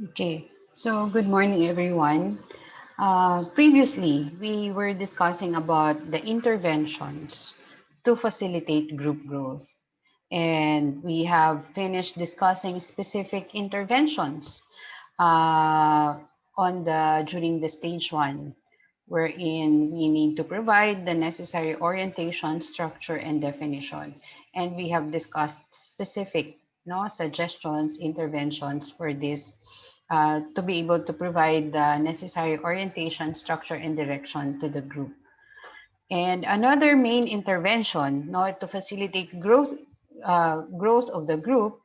Okay, so good morning, everyone. Previously, we were discussing about the interventions to facilitate group growth, and we have finished discussing specific interventions uh, on the during the stage one, wherein we need to provide the necessary orientation, structure, and definition. And we have discussed specific no suggestions, interventions for this to be able to provide the necessary orientation, structure, and direction to the group. And another main intervention no, to facilitate growth of the group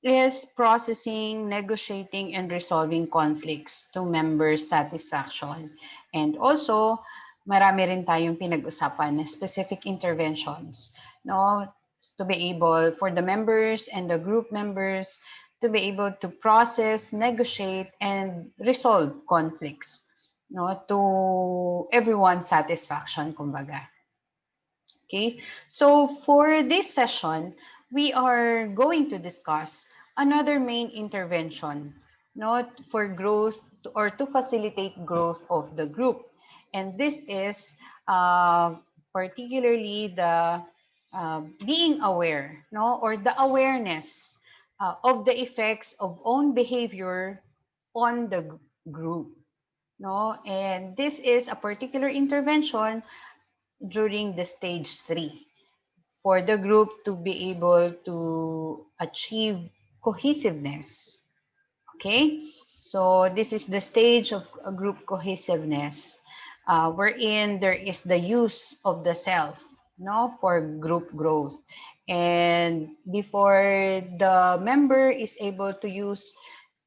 is processing, negotiating, and resolving conflicts to members' satisfaction. And also, marami rin tayong pinag-usapan na specific interventions, no? To be able, for the members and the group members, to be able to process, negotiate, and resolve conflicts, no? To everyone's satisfaction, kumbaga. Okay, so for this session, we are going to discuss another main intervention, not for growth or to facilitate growth of the group. And this is particularly the being aware, no, or the awareness of the effects of own behavior on the group, no, and this is a particular intervention during the stage three for the group to be able to achieve cohesiveness. Okay, so this is the stage of a group cohesiveness, wherein there is the use of the self, no, for group growth. And before the member is able to use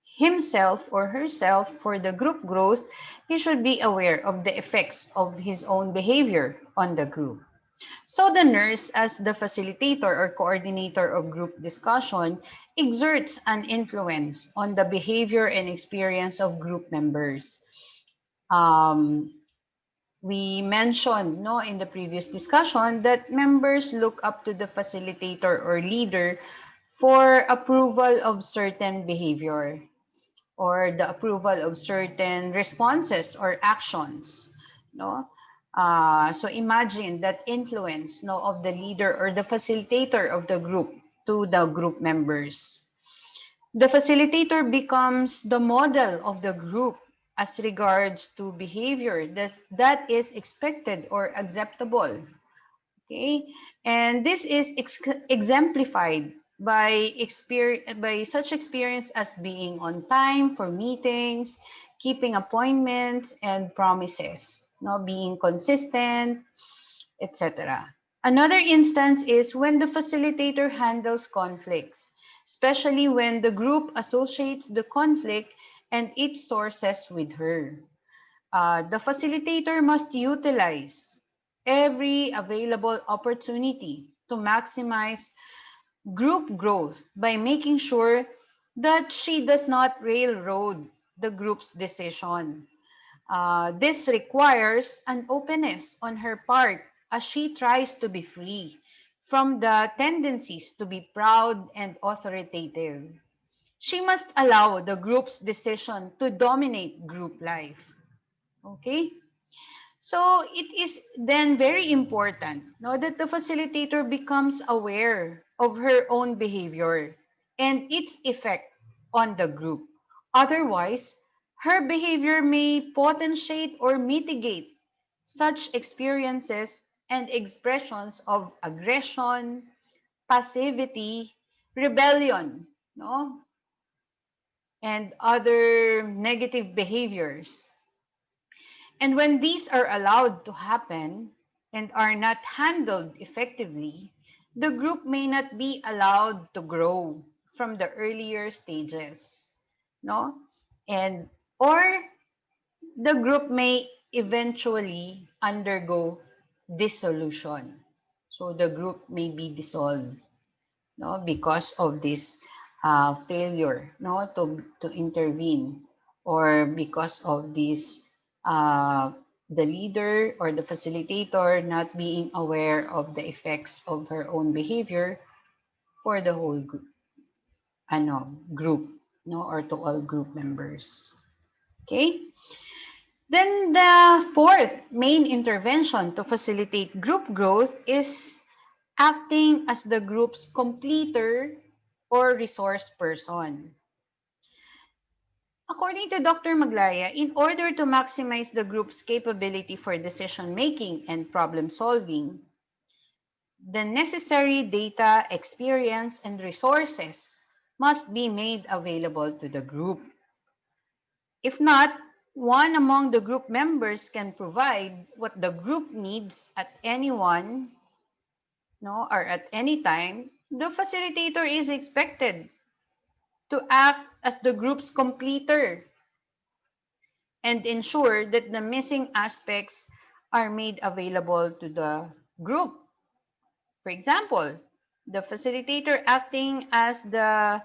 himself or herself for the group growth, he should be aware of the effects of his own behavior on the group. So the nurse, as the facilitator or coordinator of group discussion, exerts an influence on the behavior and experience of group members. Um, we mentioned no, in the previous discussion that members look up to the facilitator or leader for approval of certain behavior or the approval of certain responses or actions, no. So imagine that influence no of the leader or the facilitator of the group to the group members. The facilitator becomes the model of the group as regards to behavior that is expected or acceptable. Okay, and this is exemplified by such experience as being on time for meetings, keeping appointments and promises, no, being consistent, etc. Another instance is when the facilitator handles conflicts, especially when the group associates the conflict and its sources with her. The facilitator must utilize every available opportunity to maximize group growth by making sure that she does not railroad the group's decision. This requires an openness on her part as she tries to be free from the tendencies to be proud and authoritative. She must allow the group's decision to dominate group life. Okay? So it is then very important no, that the facilitator becomes aware of her own behavior and its effect on the group. Otherwise, her behavior may potentiate or mitigate such experiences and expressions of aggression, passivity, rebellion, no, and other negative behaviors. And when these are allowed to happen and are not handled effectively, the group may not be allowed to grow from the earlier stages, no? And or the group may eventually undergo dissolution. So the group may be dissolved, no, because of this failure, no, to intervene, or because of this uh, the leader or the facilitator not being aware of the effects of her own behavior for the whole group, group. no, or to all group members. Okay. Then the fourth main intervention to facilitate group growth is acting as the group's completer or resource person. According to Dr. Maglaya, in order to maximize the group's capability for decision making and problem solving, the necessary data, experience, and resources must be made available to the group. If not, one among the group members can provide what the group needs at anyone, no, or at any time. The facilitator is expected to act as the group's completer and ensure that the missing aspects are made available to the group. For example, the facilitator acting as the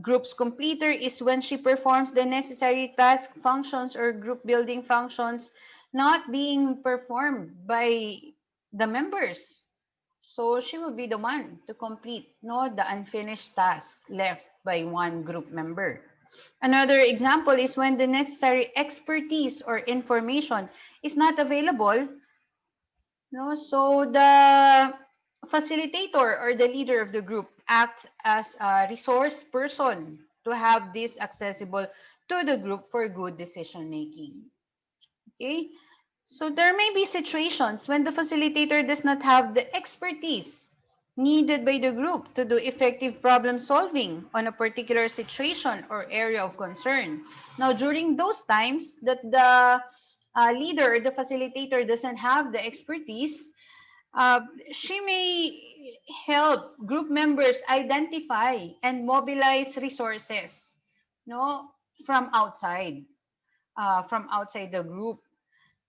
group's completer is when she performs the necessary task functions or group building functions not being performed by the members. So she will be the one to complete, no, the unfinished task left by one group member. Another example is when the necessary expertise or information is not available, no, so the facilitator or the leader of the group acts as a resource person to have this accessible to the group for good decision making. Okay? So there may be situations when the facilitator does not have the expertise needed by the group to do effective problem solving on a particular situation or area of concern. Now, during those times that the leader or the facilitator doesn't have the expertise, uh, she may help group members identify and mobilize resources, no, from outside the group.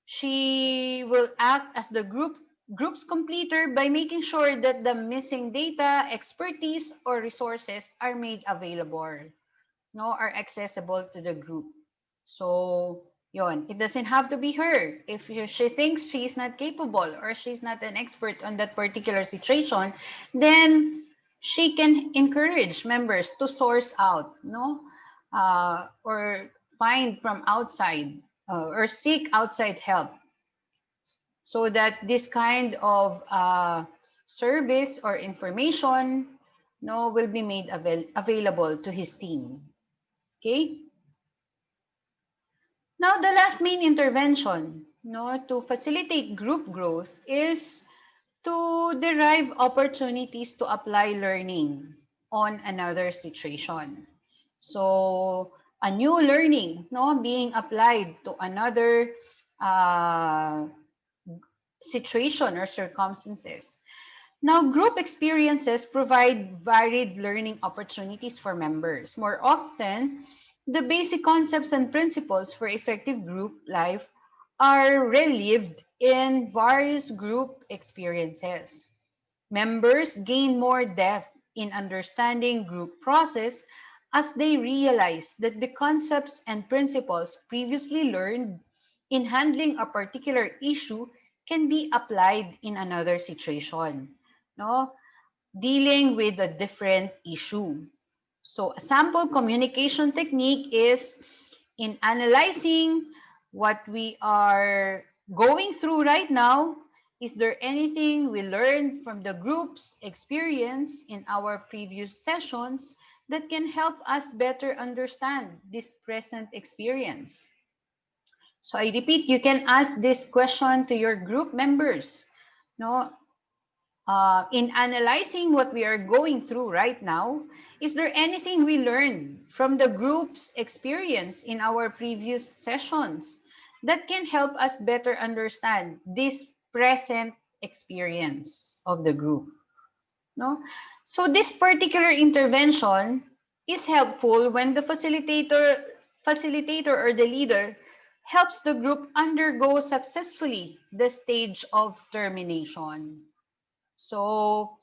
She will act as the group's completer by making sure that the missing data, expertise, or resources are made available, no, are accessible to the group. So, yon, it doesn't have to be her. If she thinks she's not capable or she's not an expert on that particular situation, then she can encourage members to source out, no, or find from outside or seek outside help so that this kind of service or information, no, will be made available to his team. Okay. Now, the last main intervention, no, to facilitate group growth is to derive opportunities to apply learning on another situation. So, a new learning, no, being applied to another uh, situation or circumstances. Now, group experiences provide varied learning opportunities for members. More often, the basic concepts and principles for effective group life are relived in various group experiences. Members gain more depth in understanding group process as they realize that the concepts and principles previously learned in handling a particular issue can be applied in another situation. No? Dealing with a different issue. So a sample communication technique is in analyzing what we are going through right now. Is there anything we learned from the group's experience in our previous sessions that can help us better understand this present experience? So I repeat, you can ask this question to your group members. No, in analyzing what we are going through right now, is there anything we learned from the group's experience in our previous sessions that can help us better understand this present experience of the group? No? So this particular intervention is helpful when the facilitator or the leader helps the group undergo successfully the stage of termination. So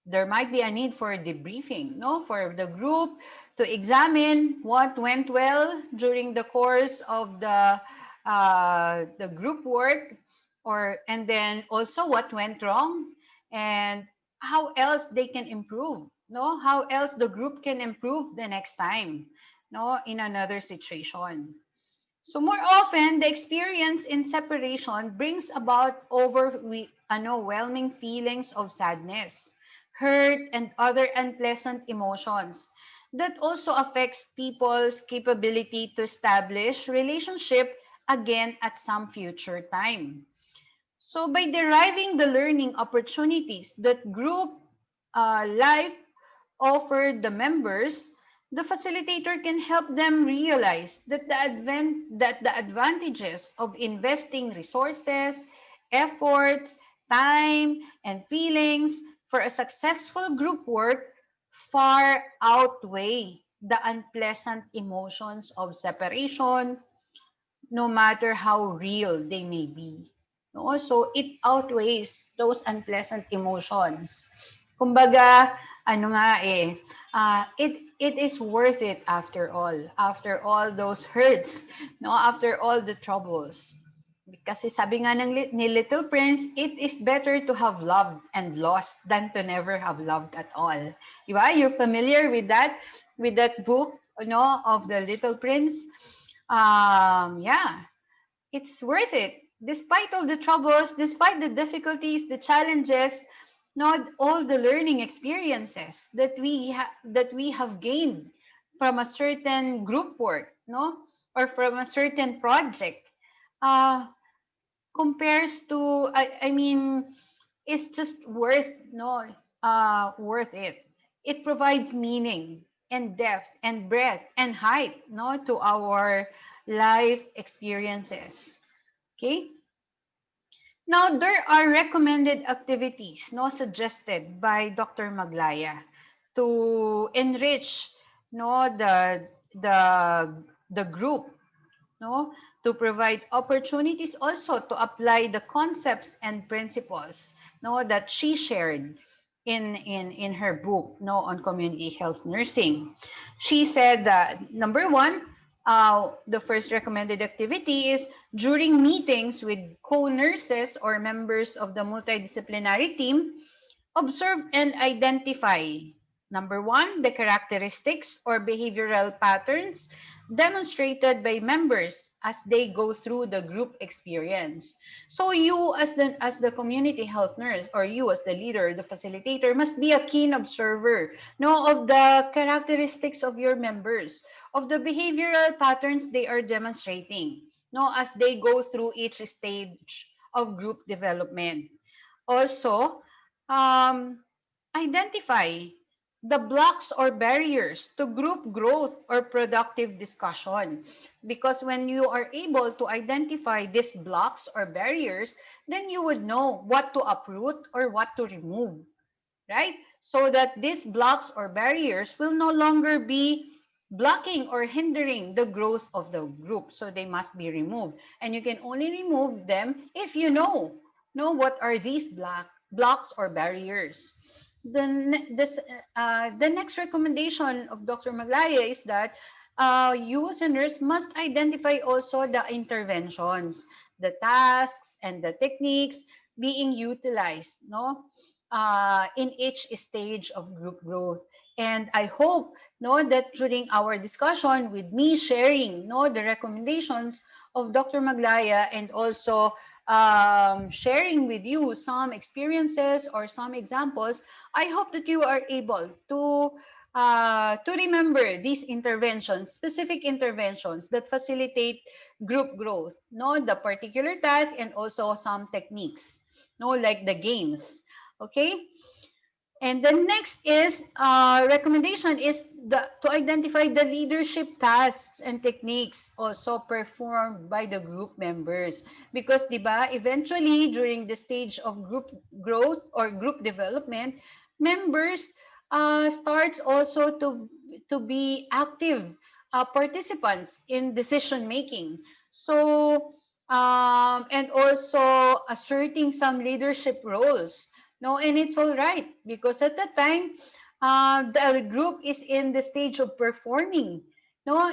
there might be a need for a debriefing, no, for the group to examine what went well during the course of the group work, or and then also what went wrong and how else they can improve, no, how else the group can improve the next time, no, in another situation. So more often, the experience in separation brings about overwhelming feelings of sadness, hurt, and other unpleasant emotions that also affects people's capability to establish relationship again at some future time. So by deriving the learning opportunities that group life offered the members, the facilitator can help them realize that the advantages of investing resources, efforts, time, and feelings for a successful group work far outweigh the unpleasant emotions of separation, no matter how real they may be. No? So it outweighs those unpleasant emotions. Kumbaga, ano nga eh, it is worth it after all those hurts, no, after all the troubles. Kasi sabi nga ni Little Prince, it is better to have loved and lost than to never have loved at all. Diba? You're familiar with that book, no, of the Little Prince? Yeah, it's worth it. Despite all the troubles, despite the difficulties, the challenges, not all the learning experiences that we have gained from a certain group work, no, or from a certain project, uh, compares to I mean, it's just worth it. It provides meaning and depth and breadth and height, no, to our life experiences. Okay. Now there are recommended activities, no, suggested by Dr. Maglaya to enrich, no, the group, no, to provide opportunities also to apply the concepts and principles, no, that she shared in her book, no, on community health nursing. She said that number one, the first recommended activity is during meetings with co-nurses or members of the multidisciplinary team, observe and identify. Number one, the characteristics or behavioral patterns demonstrated by members as they go through the group experience. So you as the community health nurse, or you as the leader, the facilitator, must be a keen observer, no, of the characteristics of your members, of the behavioral patterns they are demonstrating, no, as they go through each stage of group development. Also, um, identify the blocks or barriers to group growth or productive discussion. Because when you are able to identify these blocks or barriers, then you would know what to uproot or what to remove, right? So that these blocks or barriers will no longer be blocking or hindering the growth of the group. So they must be removed. And you can only remove them if you know what are these blocks or barriers. The next recommendation of Dr. Maglaya is that you as a nurse must identify also the interventions, the tasks, and the techniques being utilized, no, in each stage of group growth. And I hope, no, that during our discussion with me sharing, no, the recommendations of Dr. Maglaya, and also sharing with you some experiences or some examples, I hope that you are able to remember these interventions, specific interventions that facilitate group growth, no, the particular task and also some techniques, no, like the games. Okay. And the next is recommendation is to identify the leadership tasks and techniques also performed by the group members. Because, di ba, eventually during the stage of group growth or group development, members starts also to be active participants in decision making. So, and also asserting some leadership roles. No, and it's all right because at that time, the group is in the stage of performing. No,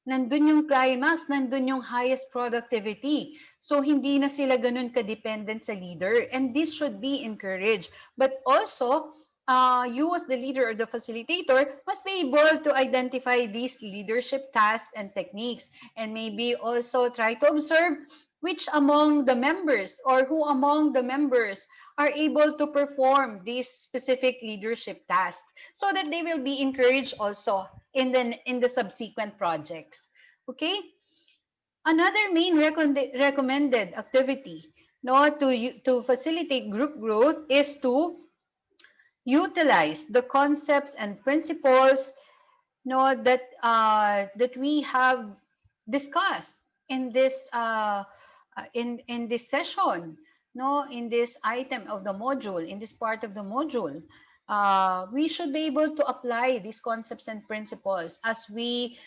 nandun yung climax, nandun yung highest productivity. So, hindi na sila ganun ka-dependent sa leader. And this should be encouraged. But also, you as the leader or the facilitator must be able to identify these leadership tasks and techniques, and maybe also try to observe which among the members or who among the members are able to perform these specific leadership tasks, so that they will be encouraged also in the subsequent projects. Okay. Another main recommended activity, no, to facilitate group growth is to utilize the concepts and principles, no, that we have discussed in this in this session, no, in this item of the module, in this part of the module. We should be able to apply these concepts and principles as we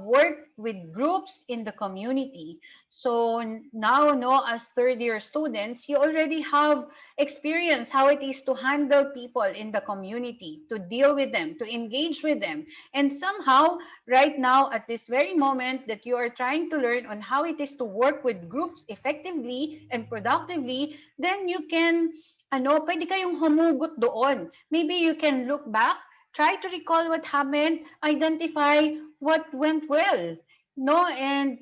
work with groups in the community. So now, no, as third year students, you already have experience how it is to handle people in the community, to deal with them, to engage with them. And somehow, right now, at this very moment that you are trying to learn on how it is to work with groups effectively and productively, then you can, pwede kayong humugot doon. Maybe you can look back, try to recall what happened, identify what went well, no, and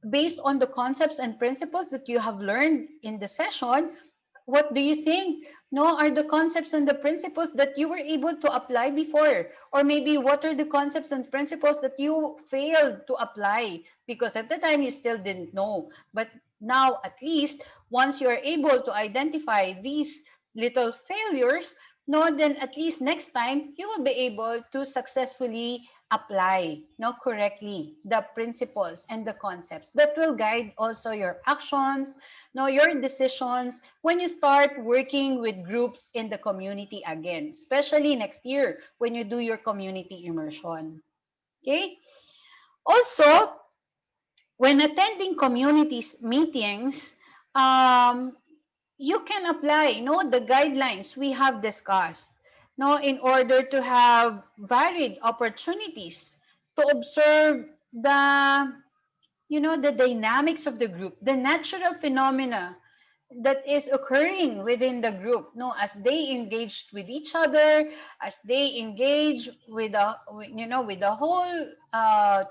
based on the concepts and principles that you have learned in the session, what do you think, no, are the concepts and the principles that you were able to apply before? Or maybe what are the concepts and principles that you failed to apply because at the time you still didn't know? But now, at least, once you are able to identify these little failures, no, then at least next time you will be able to successfully apply, no, correctly the principles and the concepts that will guide also your actions, no, your decisions when you start working with groups in the community again, especially next year when you do your community immersion. Okay. Also, when attending communities meetings, um, you can apply, no, the guidelines we have discussed, no, in order to have varied opportunities to observe the, the dynamics of the group, the natural phenomena that is occurring within the group, no, as they engage with each other, as they engage with the, with the whole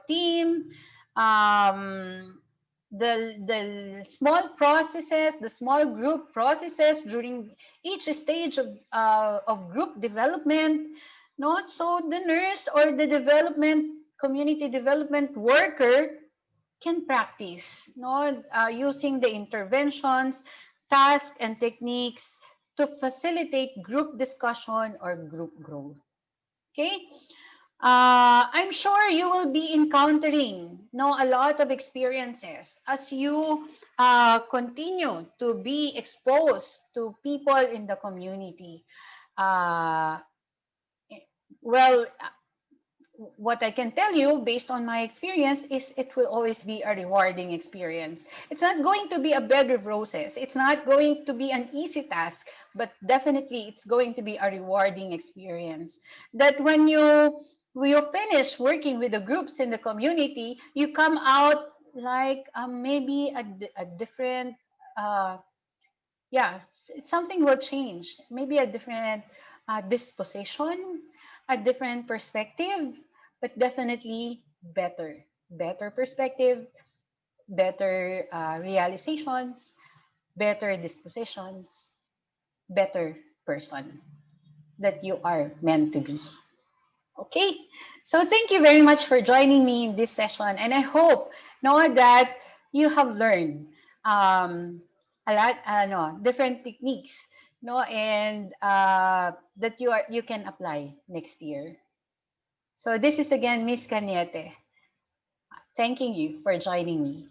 team, um, the small processes, the small group processes during each stage of group development, not so the nurse or the development community development worker can practice, no, using the interventions, tasks, and techniques to facilitate group discussion or group growth. Okay. I'm sure you will be encountering, no, a lot of experiences as you continue to be exposed to people in the community. Uh, well, what I can tell you based on my experience is it will always be a rewarding experience. It's not going to be a bed of roses. It's not going to be an easy task, but definitely it's going to be a rewarding experience. That when you finish working with the groups in the community, you come out like maybe a different yeah, something will change. Maybe a different disposition, a different perspective, but definitely better. Better perspective, better realizations, better dispositions, better person that you are meant to be. Okay, so thank you very much for joining me in this session, and I hope, know that you have learned a lot, no, different techniques, no, and that you can apply next year. So this is again Miss Caniete, thanking you for joining me.